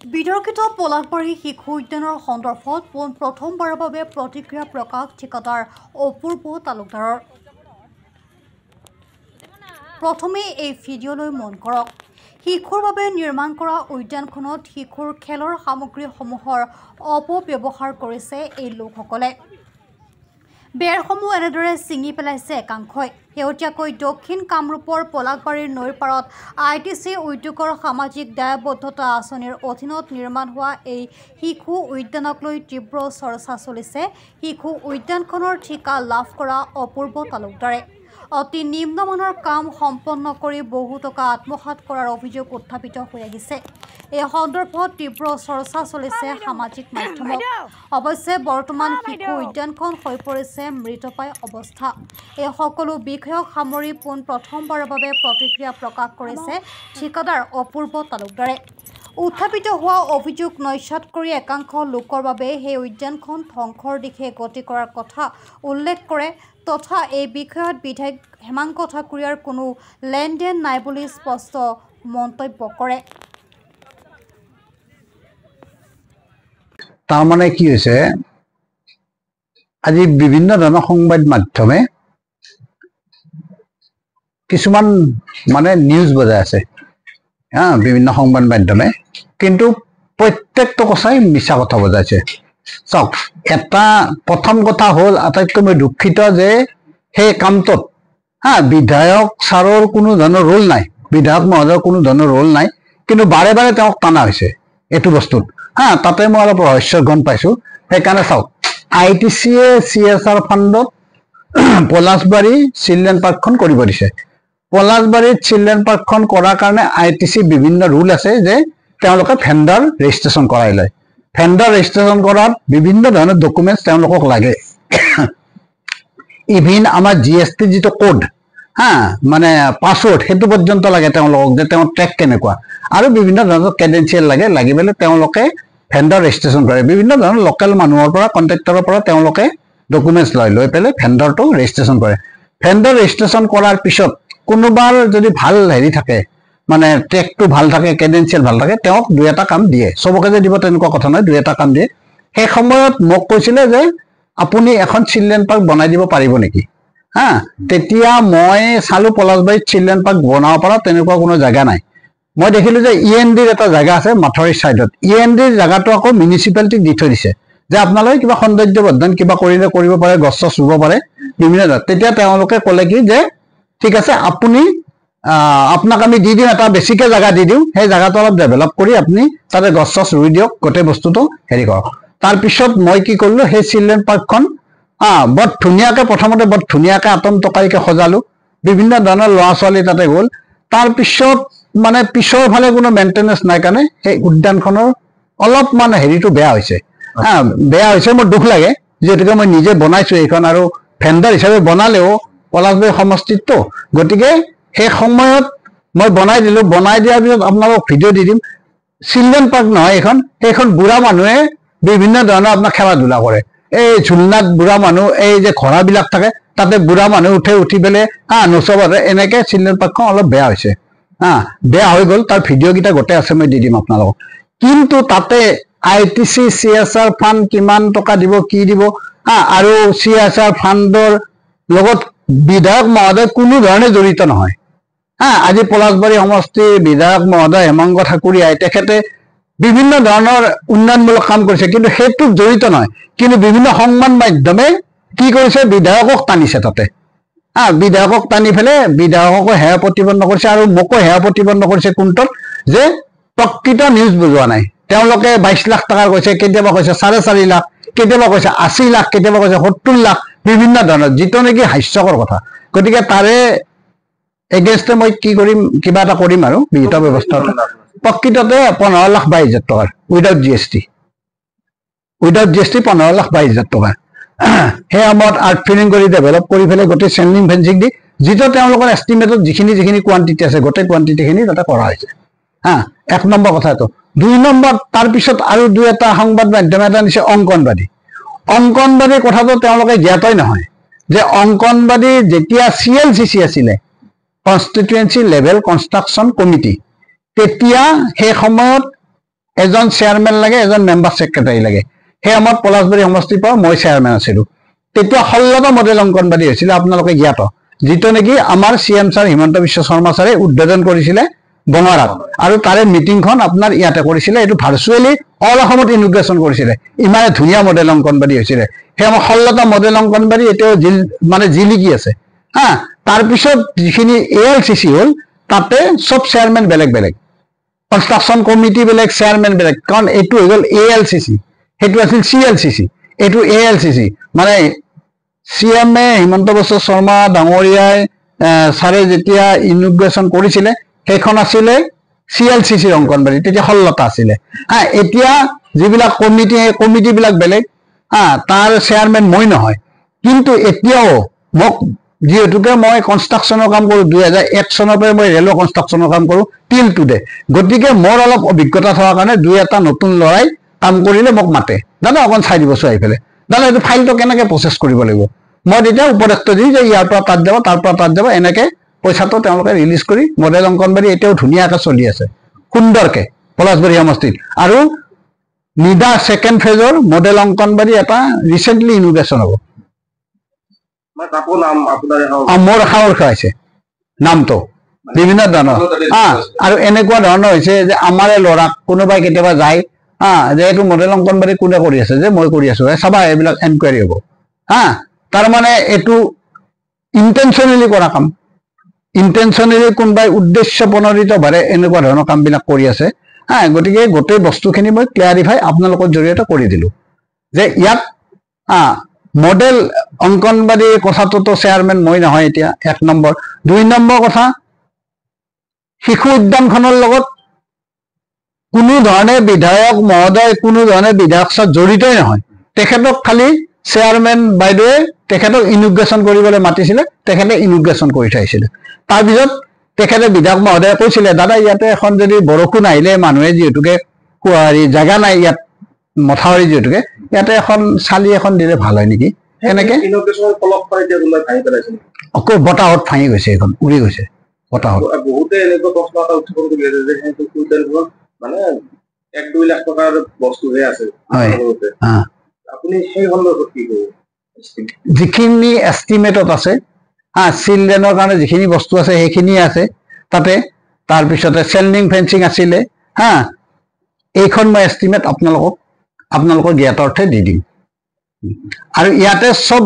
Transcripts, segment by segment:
বিতৰ্কিত পলাশবাৰী শিশু উদ্যানৰ সন্দৰ্ভত প্ৰথমবাৰৰ বাবে প্ৰতিক্ৰিয়া প্ৰকাশ ঠিকাদাৰ অপূৰ্ব তালুকদাৰৰ। প্ৰথমে এই ভিডিঅ'লৈ মন কৰক। শিশুৰ বাবে নিৰ্মাণ কৰা উদ্যানখনত শিশুৰ খেলৰ সামগ্ৰীসমূহৰ অপব্যৱহাৰ কৰিছে এই লোকসকলে। বেৰসমূহ এনেদৰে ছিঙি পেলাইছে একাংশই। শেহতীয়াকৈ দক্ষিণ কামৰূপৰ পলাশবাৰীৰ নৈৰ পাৰত ITC উদ্যোগৰ সামাজিক দায়বদ্ধতা আঁচনিৰ অধীনত নিৰ্মাণ হোৱা এই শিশু উদ্যানক লৈ তীব্ৰ চৰ্চা চলিছে। শিশু উদ্যানখনৰ ঠিকা লাভ কৰা অপূৰ্ব তালুকদাৰে অতি নিম্নমানৰ কাম সম্পন্ন কৰি বহু টকা আত্মসাৎ কৰাৰ অভিযোগ উত্থাপিত হৈ আহিছে। এই সন্দৰ্ভত তীব্ৰ চৰ্চা চলিছে সামাজিক মাধ্যমত। অৱশ্যে বৰ্তমান শিশু উদ্যানখন হৈ পৰিছে মৃতপ্ৰায় অৱস্থা। এই সকলো বিষয়ক সামৰি প্ৰথমবাৰৰ বাবে প্ৰতিক্ৰিয়া প্ৰকাশ কৰিছে ঠিকাদাৰ অপূৰ্ব তালুকদাৰে। উত্থাপিত হোৱা অভিযোগ নস্যাৎ কৰি একাংশ লোকৰ বাবে সেই উদ্যানখন ধ্বংসৰ দিশে গতি কৰাৰ কথা উল্লেখ কৰে তথা এই বিষয়ত বিধায়ক হেমাংগ ঠাকুৰীয়াৰ কোনো লেনদেন নাই বুলি স্পষ্ট মন্তব্য কৰে। তাৰমানে কি হৈছে, আজি বিভিন্ন ধৰণৰ সংবাদ মাধ্যমে কিছুমান নিউজ বজাই আছে, বিভিন্ন সংবাদ মাধ্যমে, কিন্তু প্ৰত্যেকটো কথাই মিছা কথা বজাইছে। চাওক, এটা প্ৰথম কথা হ'ল, আটাইতকৈ মই দুখিত যে সেই কামটোত বিধায়ক ছাৰৰ কোনো ধৰণৰ ৰোল নাই, বিধায়ক মহোদয়ৰ কোনো ধৰণৰ ৰোল নাই, কিন্তু বাৰে বাৰে তেওঁক টানা হৈছে এইটো বস্তুত। তাতে মই অলপ ৰহস্য গম পাইছো। সেইকাৰণে চাওক, ITCয়ে CSR ফাণ্ডত পলাশবাৰী চিলড্ৰেন পাৰ্কখন কৰিব দিছে। পলাশবাৰীত চিলড্ৰেন পাৰ্কখন কৰাৰ কাৰণে ITC বিভিন্ন ৰুল আছে যে তেওঁলোকে ভেণ্ডাৰ ৰেজিষ্ট্ৰেশ্যন কৰাই লয়। ভেণ্ডাৰ ৰেজিষ্ট্ৰেশ্যন কৰাত বিভিন্ন ধৰণৰ ডকুমেণ্টছ তেওঁলোকক লাগে। ইভিন আমাৰ GST যিটো কোড, পাছৱৰ্ড, সেইটো পৰ্যন্ত লাগে তেওঁলোকক, যে তেওঁৰ ট্ৰেক কেনেকুৱা, আৰু বিভিন্ন ধৰণৰ ক্ৰেডেঞ্চিয়েল লাগে। লাগি পেলাই তেওঁলোকে ভেণ্ডাৰ ৰেজিষ্ট্ৰেশ্যন কৰে। বিভিন্ন ধৰণৰ লোকেল মানুহৰ পৰা, কণ্ট্ৰেক্টৰৰ পৰা তেওঁলোকে ডকুমেণ্টছ লৈ পেলাই ভেণ্ডাৰটো ৰেজিষ্ট্ৰেশ্যন কৰে। ভেণ্ডাৰ ৰেজিষ্ট্ৰেশ্যন কৰাৰ পিছত কোনোবাৰ যদি ভাল হেৰি থাকে, ট্ৰেকটো ভাল থাকে, ক্ৰেডেঞ্চিয়েল ভাল থাকে, তেওঁক দুই এটা কাম দিয়ে। চবকে যে দিব তেনেকুৱা কথা নহয়, দুই এটা কাম দিয়ে। সেই সময়ত মোক কৈছিলে যে আপুনি এখন চিলড্ৰেন পাৰ্ক বনাই দিব পাৰিব নেকি। তেতিয়া মই চালো পলাশবাৰীত চিলড্ৰেন পাৰ্ক বনাব পৰা তেনেকুৱা কোনো জেগা নাই। মই দেখিলো যে ENDৰ এটা জেগা আছে মাথৰিৰ চাইডত। ENDৰ জেগাটো আকৌ মিউনিচিপালিটিক দি থৈ দিছে যে আপোনালোকে কিবা সৌন্দৰ্য বৰ্ধন কিবা কৰিলে কৰিব পাৰে, গছ চছ ৰুব পাৰে বিভিন্ন ধৰণৰ। তেতিয়া তেওঁলোকে ক'লে কি যে ঠিক আছে, আপোনাক আমি দি দিম, এটা বেছিকে জেগা দি দিওঁ, সেই জেগাটো অলপ ডেভেলপ কৰি আপুনি তাতে গছ চছ ৰুই দিয়ক, গোটেই বস্তুটো হেৰি কৰক। তাৰপিছত মই কি কৰিলো, সেই চিলড্ৰেন পাৰ্কখন বৰ ধুনীয়াকে, প্ৰথমতে বৰ ধুনীয়াকে আটমটকাৰিকে সজালো। বিভিন্ন ধৰণৰ ল'ৰা ছোৱালী তাতে গ'ল। তাৰপিছত পিছৰ ফালে কোনো মেইনটেনেঞ্চ নাই কাৰণে সেই উদ্যানখনৰ অলপমান হেৰিটো বেয়া হৈছে। বেয়া হৈছে, মোৰ দুখ লাগে, যিহেতুকে মই নিজে বনাইছো এইখন, আৰু ভেণ্ডাৰ হিচাপে বনালেও পলাশবাৰী সমষ্টিতটো, গতিকে সেই সময়ত মই বনাই দিলো। বনাই দিয়াৰ পিছত আপোনালোকক ভিডিঅ' দি দিম। চিলড্ৰেন পাৰ্ক নহয় এইখন, সেইখন বুঢ়া মানুহে বিভিন্ন ধৰণৰ আপোনাৰ খেলা ধূলা কৰে। এই ঝুলনাত বুঢ়া মানুহ, এই যে ঘোঁৰাবিলাক থাকে তাতে বুঢ়া মানুহ উঠি পেলাই নচব, এনেকে চিলড্ৰেন পাৰ্কখন অলপ বেয়া হৈছে। বেয়া হৈ গ'ল। তাৰ ভিডিঅ' কেইটা গোটেই আছে, মই দি দিম আপোনালোকক। কিন্তু তাতে ITC CSR ফাণ্ড কিমান টকা দিব, কি দিব, আৰু CSR ফাণ্ডৰ লগত বিধায়ক মহোদয় কোনো ধৰণে জড়িত নহয়। আজি পলাশবাৰী সমষ্টিৰ বিধায়ক মহোদয় হেমাংগ ঠাকুৰীয়াই তেখেতে বিভিন্ন ধৰণৰ উন্নয়নমূলক কাম কৰিছে, কিন্তু সেইটোত জড়িত নহয়। কিন্তু বিভিন্ন সংবাদ মাধ্যমে কি কৰিছে, বিধায়কক টানিছে তাতে। বিধায়কক টানি পেলাই বিধায়ককো হেয়া প্ৰতিপন্ন কৰিছে, আৰু মোকো হেয়া প্ৰতিপন্ন কৰিছে কোনটোত, যে প্ৰকৃত নিউজ বুজোৱা নাই। তেওঁলোকে 22 লাখ টকা কৈছে, কেতিয়াবা কৈছে 4.5 লাখ, কেতিয়াবা কৈছে 80 লাখ, কেতিয়াবা কৈছে 70 লাখ, বিভিন্ন ধৰণৰ, যিটো নেকি হাস্যকৰ কথা। গতিকে তাৰে এগেইনষ্টে মই কি কৰিম, কিবা এটা কৰিম আৰু বিহিত ব্যৱস্থা। প্ৰকৃততে 15,22,000 টকাৰ উইদাউট GST 15,22,000 টকা। সেই সময়ত আৰ্ট ফিলিং কৰি ডেভেলপ কৰি পেলাই গোটেই চেণ্ডিং ফেঞ্চিং দি, যিটো তেওঁলোকৰ এষ্টিমেটত যিখিনি কোৱান্টিটি আছে, গোটেই কোৱান্টিটিখিনি তাতে কৰা হৈছে। এক নম্বৰ কথা এইটো। 2 নম্বৰ, তাৰপিছত আৰু দুই এটা সংবাদ মাধ্যমে এটা নিছে অংকনবাদী। অংকনবাদীৰ কথাটো তেওঁলোকে জ্ঞাতই নহয় যে অংকনবাদী যেতিয়া CLCC আছিলে, কনষ্টিটুৱেঞ্চি লেভেল কনষ্ট্ৰাকশ্যন কমিটি, তেতিয়া সেই সময়ত এজন চেয়াৰমেন লাগে, এজন মেম্বাৰ ছেক্ৰেটাৰী লাগে। সেই সময়ত পলাশবাৰী সমষ্টিৰ পৰা মই চেয়াৰমেন আছিলো। তেতিয়া 16টা মডেল অংগনবাড়ী হৈছিলে, আপোনালোকে জ্ঞাত, যিটো নেকি আমাৰ CM ছাৰ হিমন্ত বিশ্ব শৰ্মা ছাৰে উদ্বোধন কৰিছিলে বঙাৰাত, আৰু তাৰে মিটিংখন আপোনাৰ ইয়াতে কৰিছিলে। এইটো ভাৰ্চুৱেলি অল অসমত ইনোগ্ৰেশ্যন কৰিছিলে। ইমানে ধুনীয়া মডেল অংগনবাড়ী হৈছিলে। সেই আমাৰ 16টা মডেল অংগনবাড়ী এতিয়াও মানে জিলিকি আছে। তাৰপিছত যিখিনি ALCC হ'ল, তাতে চব চেয়াৰমেন বেলেগ বেলেগ, কনষ্ট্ৰাকশ্যন কমিটি বেলেগ, চেয়াৰমেন বেলেগ। কাৰণ এইটো হৈ গ'ল ALCC, সেইটো আছিল CLCC, এইটো ALCC। মানে CM হিমন্ত বিশ্ব শৰ্মা ডাঙৰীয়াই ছাৰে যেতিয়া ইনোগ্ৰেশ্যন কৰিছিলে, সেইখন আছিলে CLCCৰ অংগনবাড়ী, তেতিয়া 16টা আছিলে। এতিয়া যিবিলাক কমিটি, সেই কমিটিবিলাক বেলেগ। তাৰ চেয়াৰমেন মই নহয়। কিন্তু এতিয়াও মোক, যিহেতুকে মই কনষ্ট্ৰাকশ্যনৰ কাম কৰোঁ, 2001 চনৰ পৰা মই ৰেলৱে কনষ্ট্ৰাকশ্যনৰ কাম কৰোঁ টিল টুডে, গতিকে মোৰ অলপ অভিজ্ঞতা থকাৰ কাৰণে 2-এটা নতুন ল'ৰাই কাম কৰিলে মোক মাতে, দাদা অকণ চাই দিবচোন আহি পেলাই, দাদা এইটো ফাইলটো কেনেকৈ প্ৰচেছ কৰিব লাগিব। মই তেতিয়া উপদেশ দিওঁ যে ইয়াৰ পৰা তাত যাব, তাৰ পৰা তাত যাব, এনেকৈ পইচাটো তেওঁলোকে ৰিলিজ কৰি মডেল অংগনবাড়ী এতিয়াও ধুনীয়াকৈ চলি আছে, সুন্দৰকৈ পলাশবাৰী সমষ্টিত। আৰু নিদা ছেকেণ্ড ফেজৰ মডেল অংগনবাড়ী এটা ৰিচেণ্টলি ইনোগ্ৰেশ্যন হ'ব। মোৰ সাহস খাইছে নামটো বিভিন্ন ধৰণৰ। আৰু এনেকুৱা ধৰণৰ হৈছে যে আমাৰে ল'ৰাক কোনোবাই কেতিয়াবা যায়, যে এইটো মডেল অংগনবাড়ী কোনে কৰি আছে, যে মই কৰি আছো, চাবা এইবিলাক এনকুৱাৰী হ'ব। তাৰমানে এইটো ইণ্টেনশ্যনেলি কৰা কাম, ইণ্টেনশ্যনেলি কোনোবাই উদ্দেশ্য প্ৰণোদিতভাৱে এনেকুৱা ধৰণৰ কামবিলাক কৰি আছে। গতিকে গোটেই বস্তুখিনি মই ক্লিয়াৰিফাই আপোনালোকৰ জৰিয়তে কৰি দিলো যে ইয়াত মডেল অংগনবাড়ীৰ কথাটোতো চেয়াৰমেন মই নহয় এতিয়া, 1 নম্বৰ। 2 নম্বৰ কথা, শিশু উদ্যানখনৰ লগত কোনো ধৰণে বিধায়ক মহোদয়, কোনো ধৰণে বিধায়ক ছাৰ জড়িতই নহয়। তেখেতক খালি চেয়াৰমেন বাইদেৱে তেখেতক ইনোগ্ৰেশ্যন কৰিবলৈ মাতিছিলে, তেখেতে ইনোগ্ৰেশ্যন কৰি থৈছিলে। তাৰপিছত তেখেতে বিধায়ক মহোদয়ে কৈছিলে, দাদা ইয়াতে এখন যদি বৰষুণ আহিলে, মানুহে যিহেতুকে জেগা নাই ইয়াত, মথাউৰি যিহেতুকে, ইয়াতে এখন চালি এখন দিলে ভাল হয় নেকি। এনেকে আকৌ বতাহত ভাঙি গৈছে, এইখন উৰি গৈছে বতাহত। বহুতে এনেকুৱা প্ৰশ্ন এটা উত্থাপন কৰি আছে যে মানে 1-2 লাখ টকাৰ বস্তুহে আছে। আপুনি সেই সন্দৰ্ভত কি ক'ব? যিখিনি এষ্টিমেটত আছে, চিলড্ৰেনৰ কাৰণে যিখিনি বস্তু আছে সেইখিনিয়ে আছে তাতে। তাৰপিছতে চেণ্ডিং ফেঞ্চিং আছিলে। এইখন মই এষ্টিমেট আপোনালোকৰ জ্ঞাতাৰ্থে দি দিম। আৰু ইয়াতে চব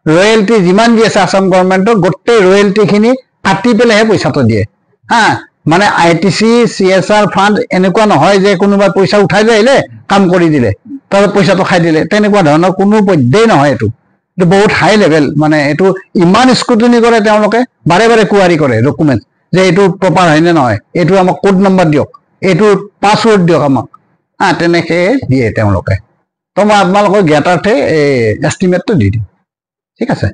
ৰয়েলটি যিমান দি আছে আসাম গভৰ্ণমেণ্টৰ, গোটেই ৰয়েলটিখিনি কাটি পেলাইহে পইচাটো দিয়ে। মানে ITC CSR ফাণ্ড এনেকুৱা নহয় যে কোনোবাই পইচা উঠাই লৈ আহিলে কাম কৰি দিলে তাৰপিছত পইচাটো খাই দিলে, তেনেকুৱা ধৰণৰ কোনো পধ্যেই নহয়। এইটো বহুত হাই লেভেল, মানে এইটো ইমান স্ক্ৰুটিনি কৰে তেওঁলোকে, বাৰে বাৰে কুৱাৰি কৰে ডকুমেণ্ট যে এইটো প্ৰপাৰ হয়নে নহয়, এইটো আমাক কোড নম্বৰ দিয়ক, এইটো পাছৱৰ্ড দিয়ক আমাক। তেনেকৈ দিয়ে তেওঁলোকে। তো মই আপোনালোকৰ জ্ঞাতাৰ্থে এষ্টিমেটটো দি দিম, ঠিক আছে।